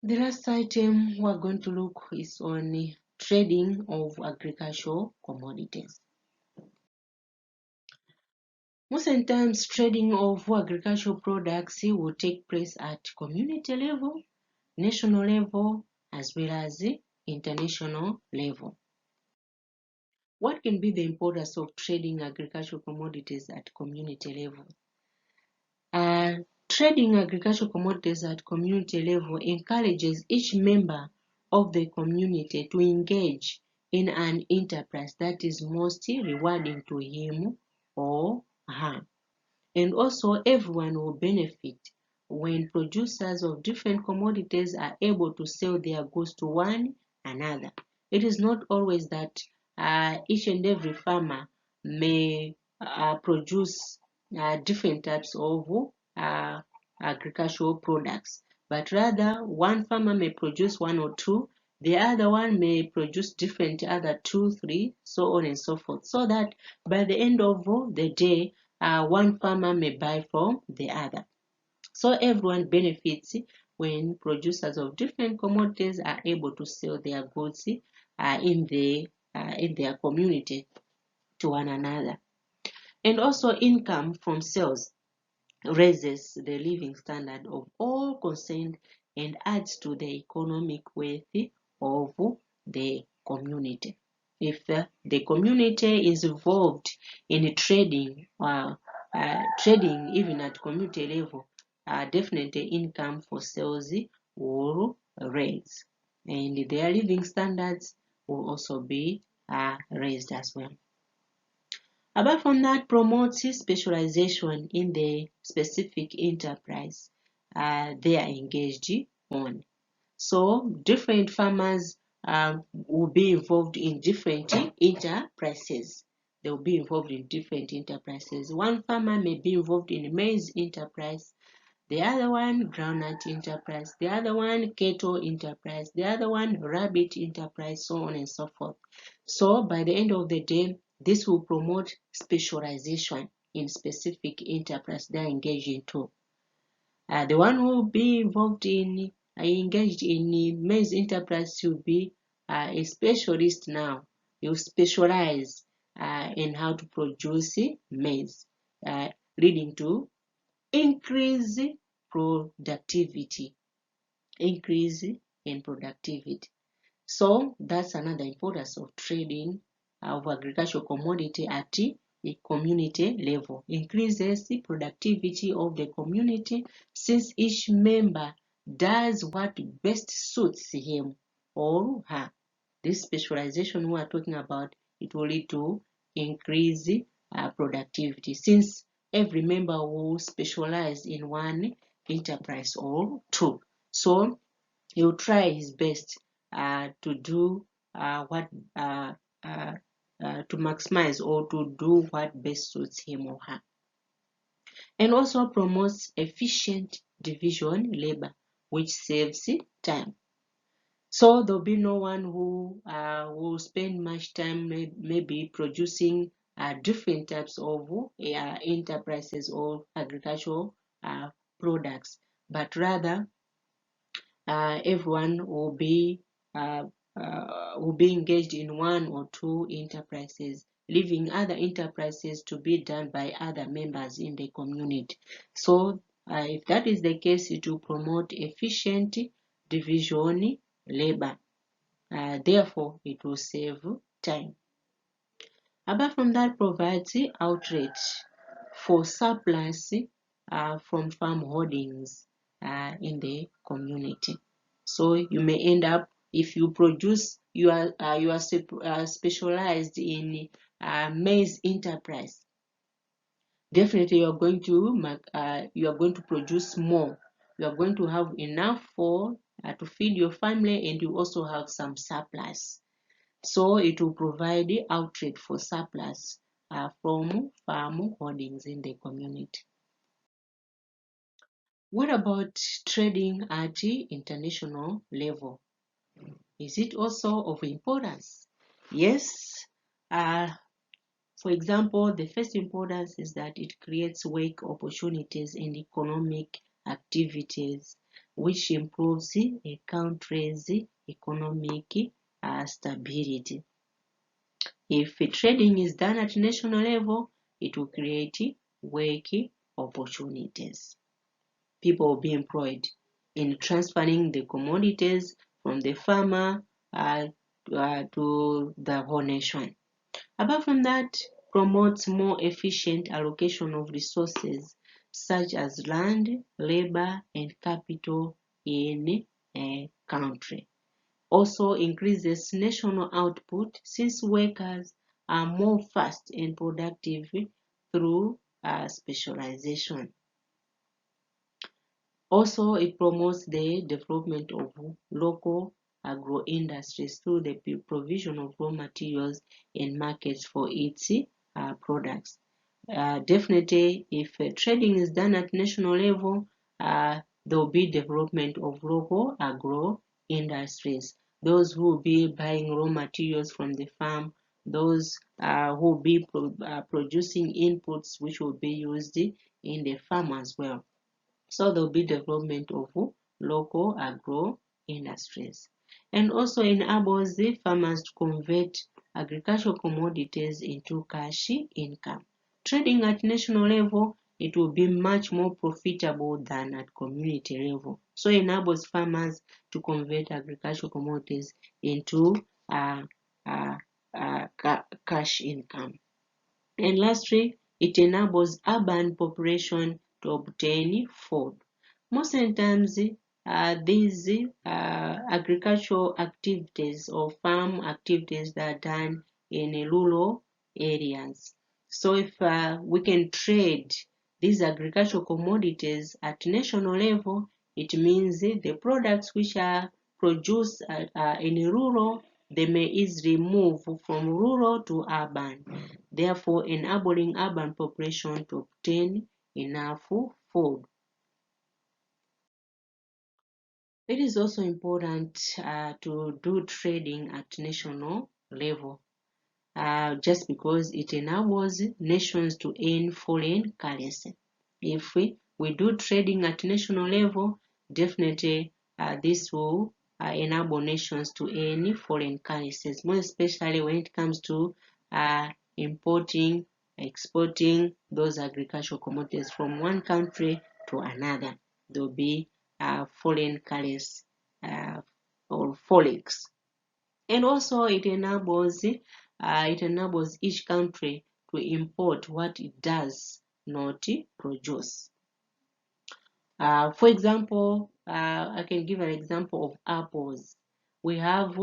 The last item we're going to look is on trading of agricultural commodities. Most of the times, trading of agricultural products will take place at community level, national level, as well as international level. What can be the importance of trading agricultural commodities at community level? Trading agricultural commodities at community level encourages each member of the community to engage in an enterprise that is most rewarding to him or her. And also, everyone will benefit when producers of different commodities are able to sell their goods to one another. It is not always that each and every farmer may produce different types of agricultural products, but rather one farmer may produce one or two, the other one may produce different other 2, 3, so on and so forth, so that by the end of the day, one farmer may buy from the other. So everyone benefits when producers of different commodities are able to sell their goods in their community to one another. And also, income from sales raises the living standard of all concerned and adds to the economic wealth of the community. If the community is involved in trading, trading even at community level, definitely income for sales will raise, and their living standards will also be raised as well. Apart from that, promotes specialization in the specific enterprise they are engaged on. So different farmers will be involved in different enterprises. They will be involved in different enterprises. One farmer may be involved in maize enterprise, the other one groundnut enterprise, the other one cattle enterprise, the other one rabbit enterprise, so on and so forth. So by the end of the day, this will promote specialization in specific enterprise they are engaged into. The one who will be engaged in maize enterprise should be a specialist now. You specialize in how to produce maize, leading to increase productivity. Increase in productivity. So that's another importance of trading of agricultural commodity at the community level. Increases the productivity of the community since each member does what best suits him or her. This specialization we are talking about, it will lead to increase productivity since every member will specialize in one enterprise or two. So he will try his best to do what to maximize or to do what best suits him or her. And also promotes efficient division labor, which saves time. So there'll be no one who will spend much time maybe producing different types of enterprises or agricultural products, but rather everyone will be engaged in one or two enterprises, leaving other enterprises to be done by other members in the community. So if that is the case, it will promote efficient division labor. Therefore, it will save time. Apart from that, provides outlet for surplus from farm holdings in the community. So you may end up, if you produce, you are specialized in maize enterprise. Definitely, you are going to produce more. You are going to have enough for to feed your family, and you also have some surplus. So it will provide the outlet for surplus from farm holdings in the community. What about trading at the international level? Is it also of importance? Yes. For example, the first importance is that it creates work opportunities and economic activities, which improves a country's economic stability. If trading is done at national level, it will create work opportunities. People will be employed in transferring the commodities from the farmer to the whole nation. Apart from that, promotes more efficient allocation of resources such as land, labor, and capital in a country. Also increases national output since workers are more fast and productive through specialization. Also, it promotes the development of local agro-industries through the provision of raw materials and markets for its products. Definitely, if trading is done at national level, there will be development of local agro-industries. Those who will be buying raw materials from the farm, those who will be producing inputs which will be used in the farm as well. So there will be development of local agro industries. And also enables the farmers to convert agricultural commodities into cash income. Trading at national level, it will be much more profitable than at community level. So enables farmers to convert agricultural commodities into uh, uh, cash income. And lastly, it enables urban population to obtain food. Most of the times, these agricultural activities or farm activities that are done in rural areas. So if we can trade these agricultural commodities at national level, it means the products which are produced in rural, they may easily move from rural to urban, therefore enabling urban population to obtain enough food. It is also important to do trading at national level, just because it enables nations to earn foreign currency. If we do trading at national level, definitely this will enable nations to earn foreign currencies, more especially when it comes to importing, exporting those agricultural commodities from one country to another. There will be foreign currency or forex. And also it enables each country to import what it does not produce. For example, I can give an example of apples. We have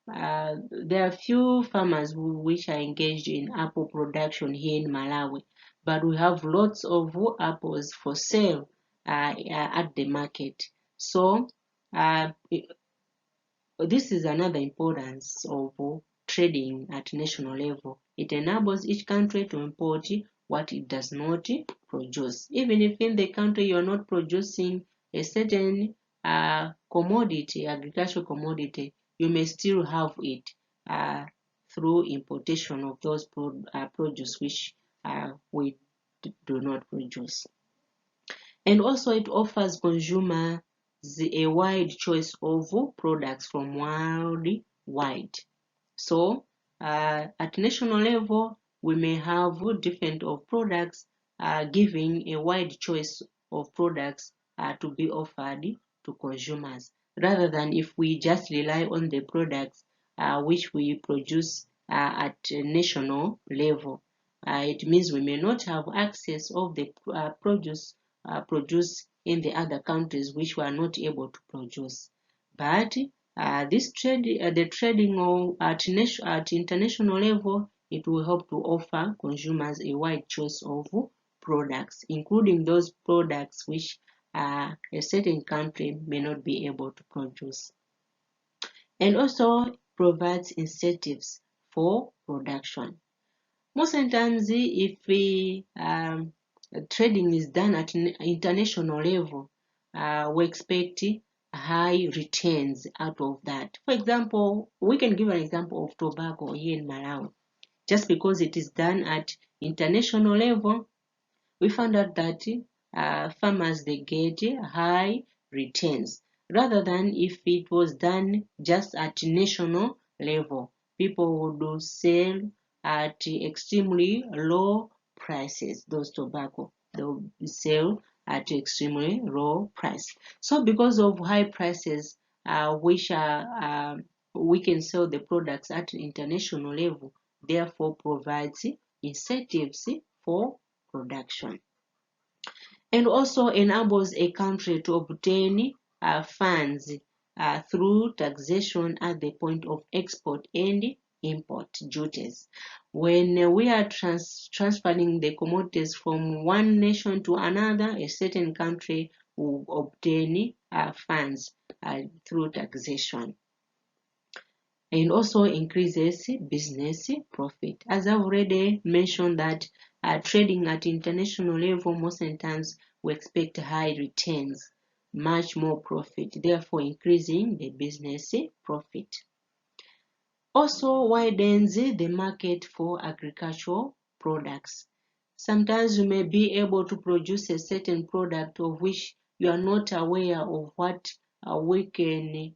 there are few farmers which are engaged in apple production here in Malawi, but we have lots of apples for sale at the market. So this is another importance of trading at national level. It enables each country to import what it does not produce. Even if in the country you are not producing a certain commodity, agricultural commodity, you may still have it through importation of those produce which we do not produce. And also it offers consumers a wide choice of products from worldwide. So at national level, we may have different of products, giving a wide choice of products to be offered to consumers, rather than if we just rely on the products which we produce at national level. It means we may not have access of the produce produced in the other countries which we are not able to produce. But the trading at international level, it will help to offer consumers a wide choice of products, including those products which a certain country may not be able to produce. And also provides incentives for production. Most of the times, if trading is done at an international level, we expect high returns out of that. For example, we can give an example of tobacco here in Malawi. Just because it is done at international level, we found out that farmers, they get high returns rather than if it was done just at national level. People would sell at extremely low prices. Those tobacco, they will sell at extremely low price. So because of high prices, we can sell the products at international level, therefore provides incentives for production, and also enables a country to obtain funds through taxation at the point of export and import duties. When we are transferring the commodities from one nation to another, a certain country will obtain funds through taxation, and also increases business profit. As I've already mentioned that trading at international level, most of the times we expect high returns, much more profit, therefore increasing the business profit. Also widens the market for agricultural products. Sometimes you may be able to produce a certain product of which you are not aware of what we can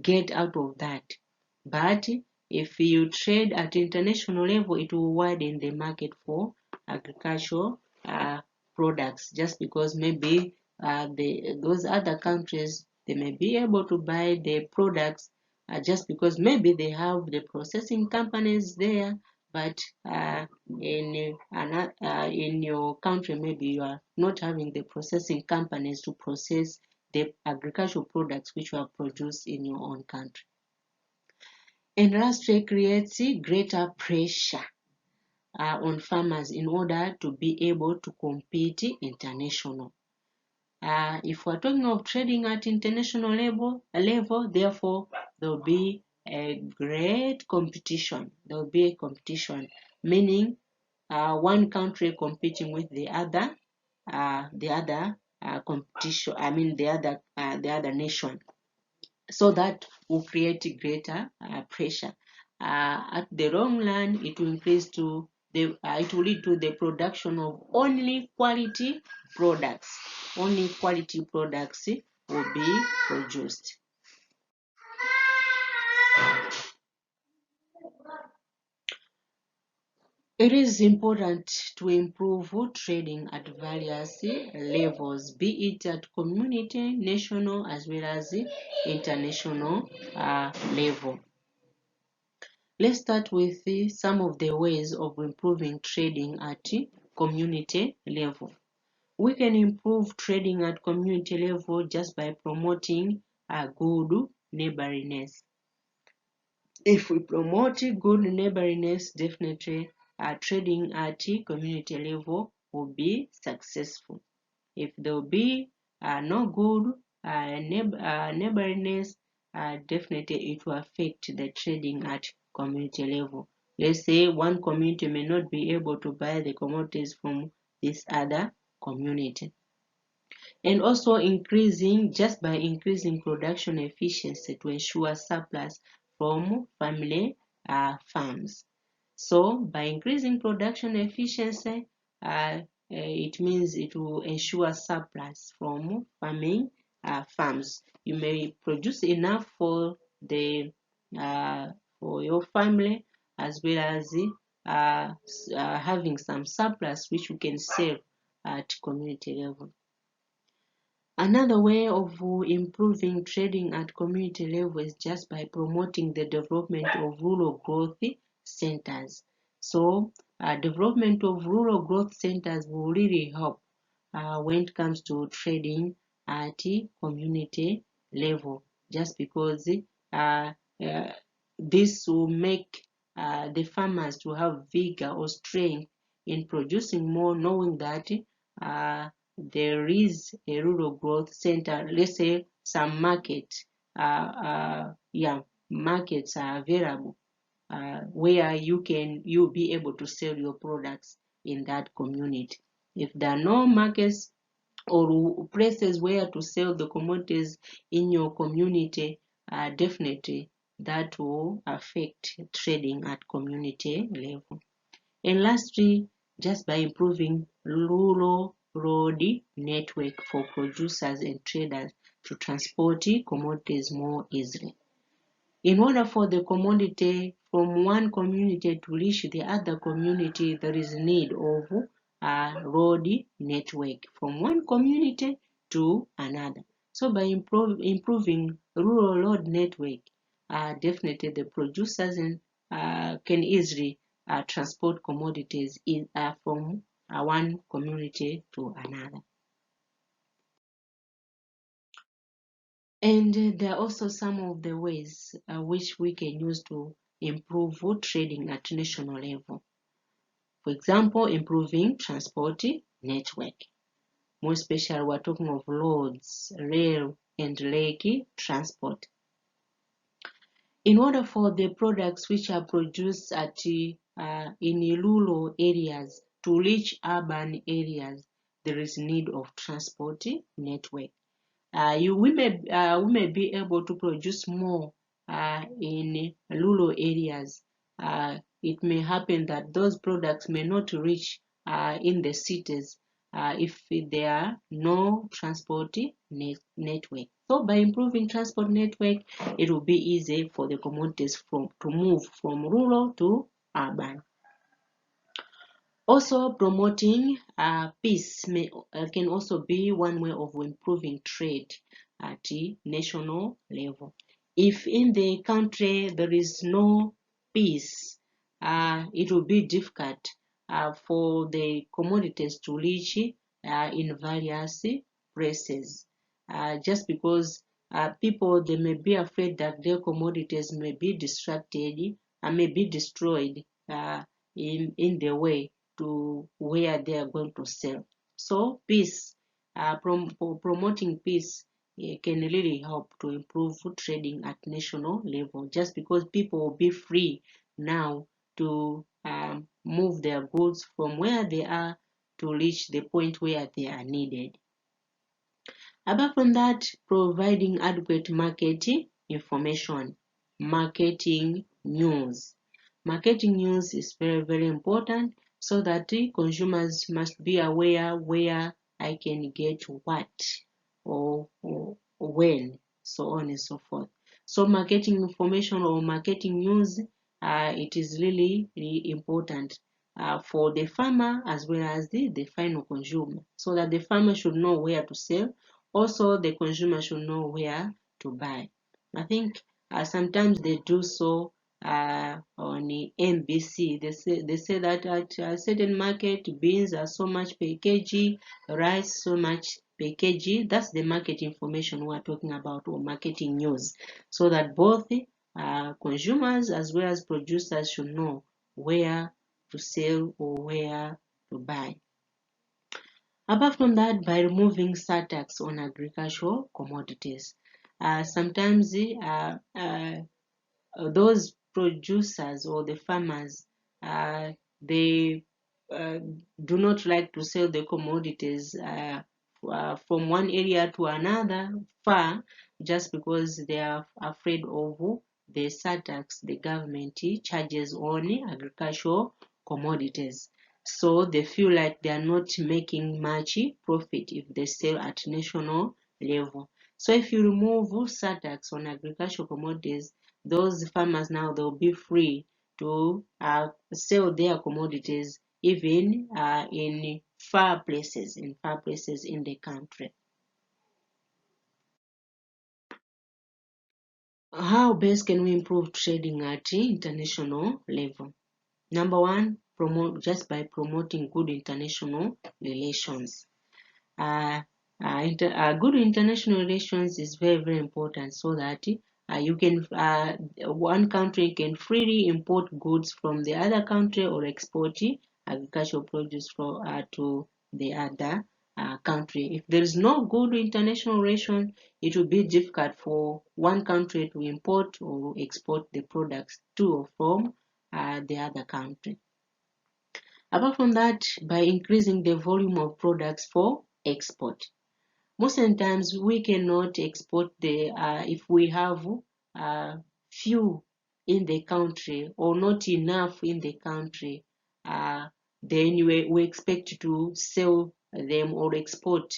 get out of that. But if you trade at international level, it will widen the market for agricultural products, just because maybe those other countries, they may be able to buy the products just because maybe they have the processing companies there, but in your country, maybe you are not having the processing companies to process the agricultural products which were produced in your own country. And lastly, creates greater pressure on farmers in order to be able to compete international. If we're talking of trading at international level, therefore there will be a great competition. There will be a competition, meaning one country competing with the other competition. I mean the other nation. So that will create greater pressure. At the long run, it will increase to it will lead to the production of only quality products. Only quality products will be produced. It is important to improve trading at various levels, be it at community, national, as well as international level. Let's start with some of the ways of improving trading at community level. We can improve trading at community level just by promoting good neighborliness. If we promote good neighborliness, definitely trading at community level will be successful. If there will be no good neighborliness, definitely it will affect the trading at community level. Let's say one community may not be able to buy the commodities from this other community. And also just by increasing production efficiency to ensure surplus from family farms. So by increasing production efficiency, it means it will ensure surplus from farming farms. You may produce enough for for your family, as well as having some surplus which you can sell at community level. Another way of improving trading at community level is just by promoting the development of rural growth centers. So, development of rural growth centers will really help when it comes to trading at community level, just because this will make the farmers to have vigor or strength in producing more, knowing that there is a rural growth center. Let's say some markets are available where you'll be able to sell your products. in that community. If there are no markets or places where to sell the commodities in your community, definitely that will affect trading at community level. And lastly, just by improving rural road network for producers and traders to transport commodities more easily. In order for the commodity from one community to reach the other community, there is need of a road network from one community to another. So by improving rural road network, definitely the producers can easily transport commodities from one community to another. And there are also some of the ways which we can use to improve food trading at national level. For example, improving transport network. More especially, we're talking of roads, rail, and lake transport. In order for the products which are produced in rural areas to reach urban areas, there is need of transport network. We may be able to produce more in rural areas. It may happen that those products may not reach in the cities if there are no transport network. So by improving transport network, it will be easy for the commodities to move from rural to urban. Also, promoting peace can also be one way of improving trade at the national level. If in the country there is no peace, it will be difficult for the commodities to reach in various places. Just because people they may be afraid that their commodities may be distracted and may be destroyed in the way to where they are going to sell. So peace, promoting peace can really help to improve food trading at national level, just because people will be free now to move their goods from where they are to reach the point where they are needed. Apart from that, providing adequate market information, marketing news. Marketing news is very, very important so that the consumers must be aware where I can get what or when, so on and so forth. So marketing information or marketing news, it is really, really important for the farmer as well as the final consumer, so that the farmer should know where to sell. Also, the consumer should know where to buy. I think sometimes they do so on the NBC. They say that at a certain market, beans are so much per kg, rice so much per kg. That's the market information we're talking about, or marketing news, so that both consumers as well as producers should know where to sell or where to buy. Apart from that, by removing surtax on agricultural commodities, sometimes those producers or the farmers, they uh, do not like to sell the commodities from one area to another far, just because they are afraid of the surtax the government charges on agricultural commodities. So they feel like they are not making much profit if they sell at national level. So if you remove surtax on agricultural commodities, those farmers now they'll be free to sell their commodities even in far places in the country. How best can we improve trading at international level? Number one, promote just by promoting good international relations. Good international relations is very, very important, so that you can one country can freely import goods from the other country or export agricultural produce to the other country. If there is no good international relation, it will be difficult for one country to import or export the products to or from the other country. Apart from that, by increasing the volume of products for export. Most of the times we cannot export if we have few in the country or not enough in the country, then we expect to sell them or export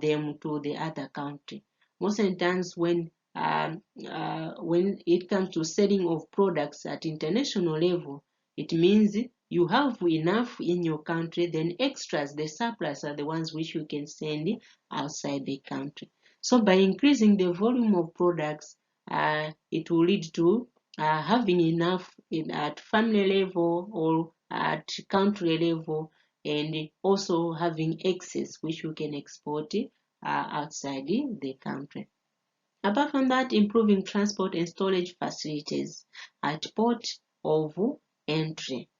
them to the other country. Most of the times when it comes to selling of products at international level, it means you have enough in your country, then extras, the surplus, are the ones which you can send outside the country. So by increasing the volume of products, it will lead to having enough at family level or at country level, and also having excess which you can export outside the country. Apart from that, improving transport and storage facilities at port of entry.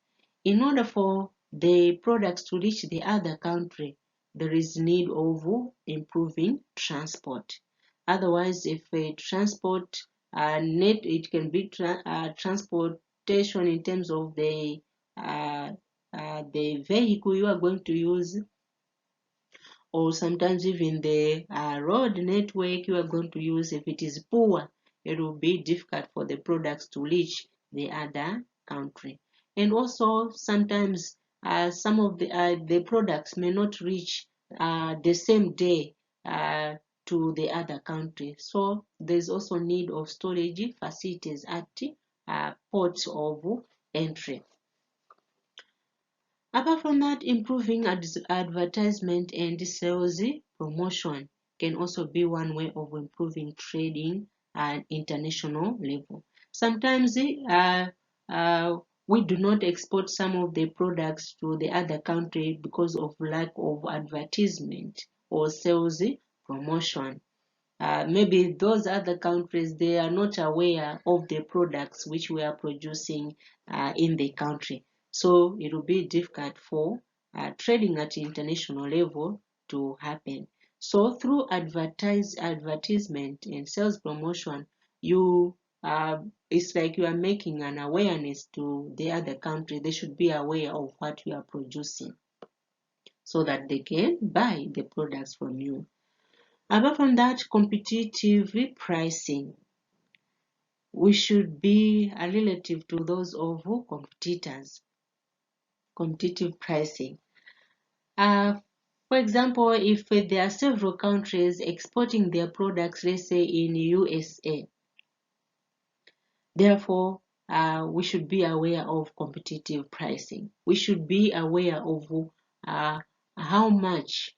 In order for the products to reach the other country, there is need of improving transport. Otherwise, if a transport it can be transportation in terms of the vehicle you are going to use, or sometimes even the road network you are going to use. If it is poor, it will be difficult for the products to reach the other country. And also sometimes some of the products may not reach the same day to the other country. So there's also need of storage facilities at ports of entry. Apart from that, improving advertisement and sales promotion can also be one way of improving trading at international level. Sometimes we do not export some of the products to the other country because of lack of advertisement or sales promotion. Maybe those other countries, they are not aware of the products which we are producing in the country. So it will be difficult for trading at international level to happen. So through advertisement and sales promotion, it's like you are making an awareness to the other country. They should be aware of what you are producing so that they can buy the products from you. Apart from that, competitive pricing. We should be relative to those of competitors. Competitive pricing. For example, if there are several countries exporting their products, let's say in USA, therefore, we should be aware of competitive pricing. We should be aware of how much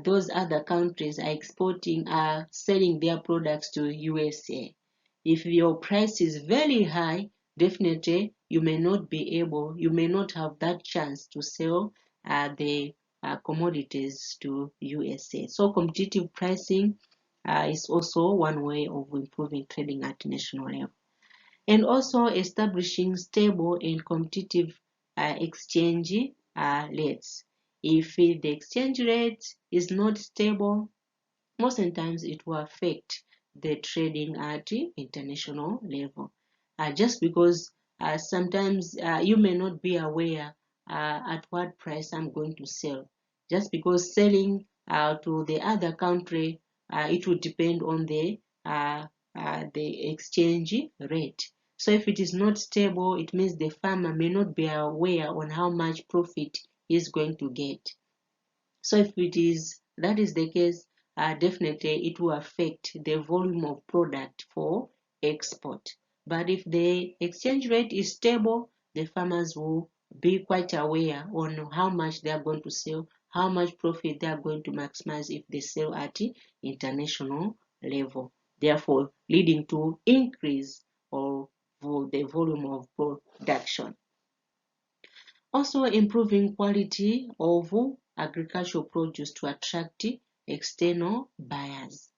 those other countries are selling their products to USA. If your price is very high, definitely you may not have that chance to sell the commodities to USA. So competitive pricing is also one way of improving trading at national level. And also establishing stable and competitive exchange rates. If the exchange rate is not stable, most of the times it will affect the trading at international level. Just because sometimes you may not be aware at what price I'm going to sell. Just because selling to the other country, it will depend on the exchange rate. So if it is not stable, it means the farmer may not be aware on how much profit he is going to get. So if that is the case, definitely it will affect the volume of product for export. But if the exchange rate is stable, the farmers will be quite aware on how much they are going to sell, how much profit they are going to maximize if they sell at international level, therefore leading to increase of the volume of production. Also improving quality of agricultural produce to attract external buyers.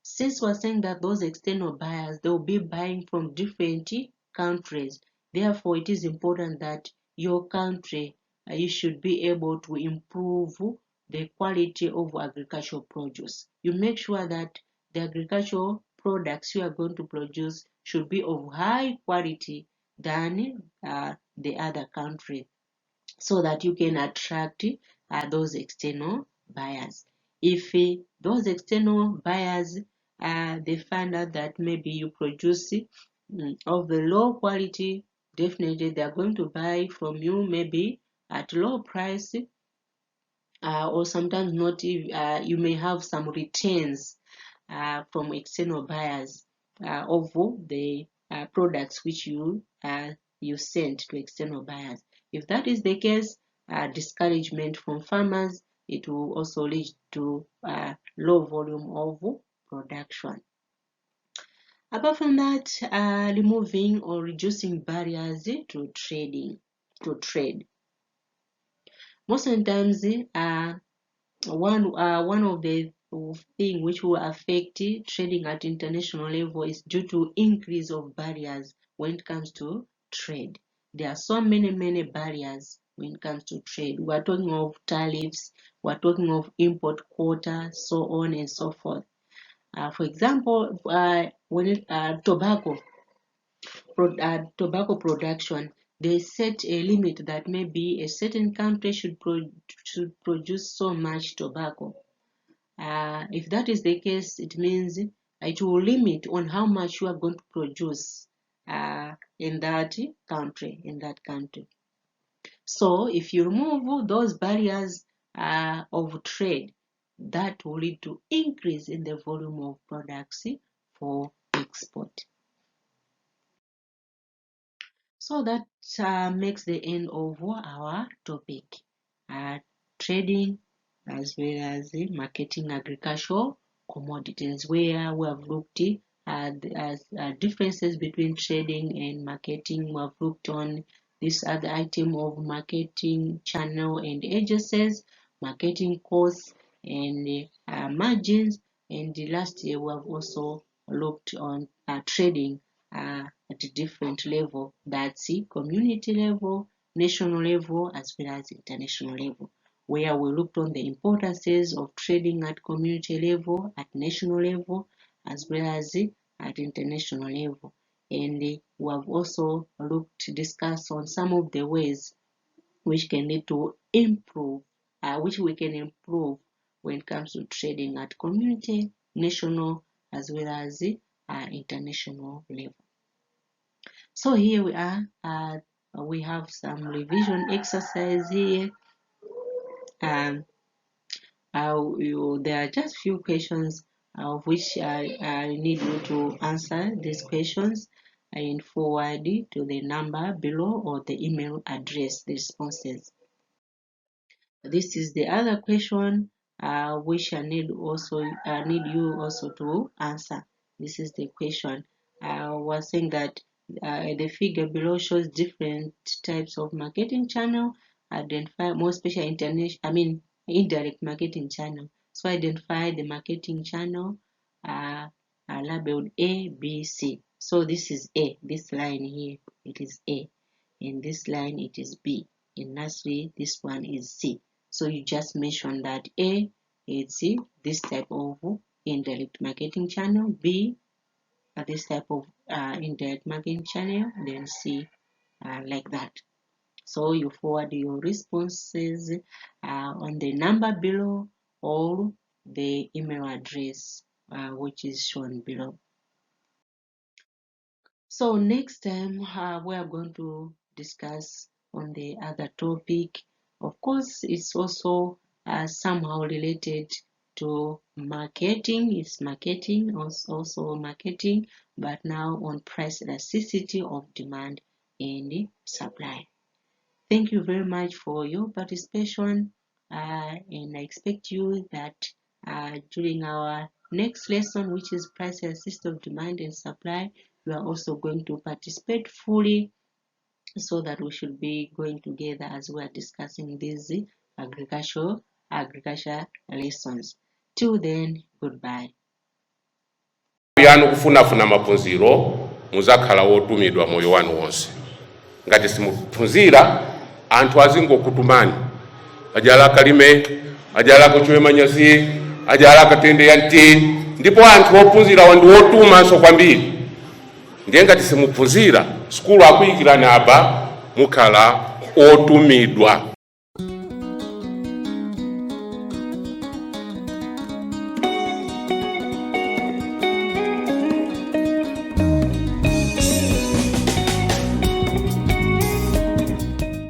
Since we're saying that those external buyers, they will be buying from different countries, therefore it is important that your country, you should be able to improve the quality of agricultural produce. You make sure that the agricultural products you are going to produce should be of high quality than the other country. so that you can attract those external buyers. If those external buyers they find out that maybe you produce of the low quality, definitely they are going to buy from you maybe at low price, or sometimes not. You may have some returns from external buyers of the products which you sent to external buyers. If that is the case, discouragement from farmers, it will also lead to low volume of production. Apart from that, removing or reducing barriers to trade. Most of the times, one of the things which will affect trading at international level is due to increase of barriers when it comes to trade. There are so many barriers when it comes to trade. We are talking of tariffs, we are talking of import quota, so on and so forth. For example, when tobacco production, they set a limit that maybe a certain country should produce so much tobacco. If that is the case, it means it will limit on how much you are going to produce in that country. So if you remove those barriers of trade, that will lead to increase in the volume of products for export. So that makes the end of our topic, trading as well as marketing agricultural commodities, where we have looked at differences between trading and marketing. We have looked on this other item of marketing channel and agencies, marketing costs and margins, and last year we have also looked on trading at a different level, that's community level, national level, as well as international level, where we looked on the importances of trading at community level, at national level, as well as at international level. And we have also discussed on some of the ways which can lead to improve, which we can improve when it comes to trading at community, national, as well as international level. So here we are. We have some revision exercise here. There are just few questions of which I need you to answer these questions and forward to the number below or the email address the responses. This is the other question which I need you also to answer. This is the question. Was saying that the figure below shows different types of marketing channel. Identify more special indirect marketing channel. So identify the marketing channel labeled A, B, C. So this is A. This line here, it is A. In this line, it is B. In nursery, this one is C. So you just mention that A is this type of indirect marketing channel, B this type of indirect marketing channel, then C like that. So you forward your responses on the number below or the email address which is shown below. So next time we are going to discuss on the other topic. Of course, it's also somehow related to marketing. It's marketing, also marketing, but now on price elasticity of demand and supply. Thank you very much for your participation, and I expect you that during our next lesson, which is price elasticity of demand and supply, we are also going to participate fully, so that we should be going together as we are discussing these agriculture lessons. Till then, goodbye. Yanu kufunafuna mapunziro muzakhala wotumidwa moyo wanu wonse. Ngati simuphunzira anthu azingokutumani ajala kalime ajala kuchwe manyazi ajala katende yanti ndipo anthu ophunzira wandi wotuma so kwambiri. Ndiye ngati simuphunzira skulu akuyikirani apa mukhala otumidwa.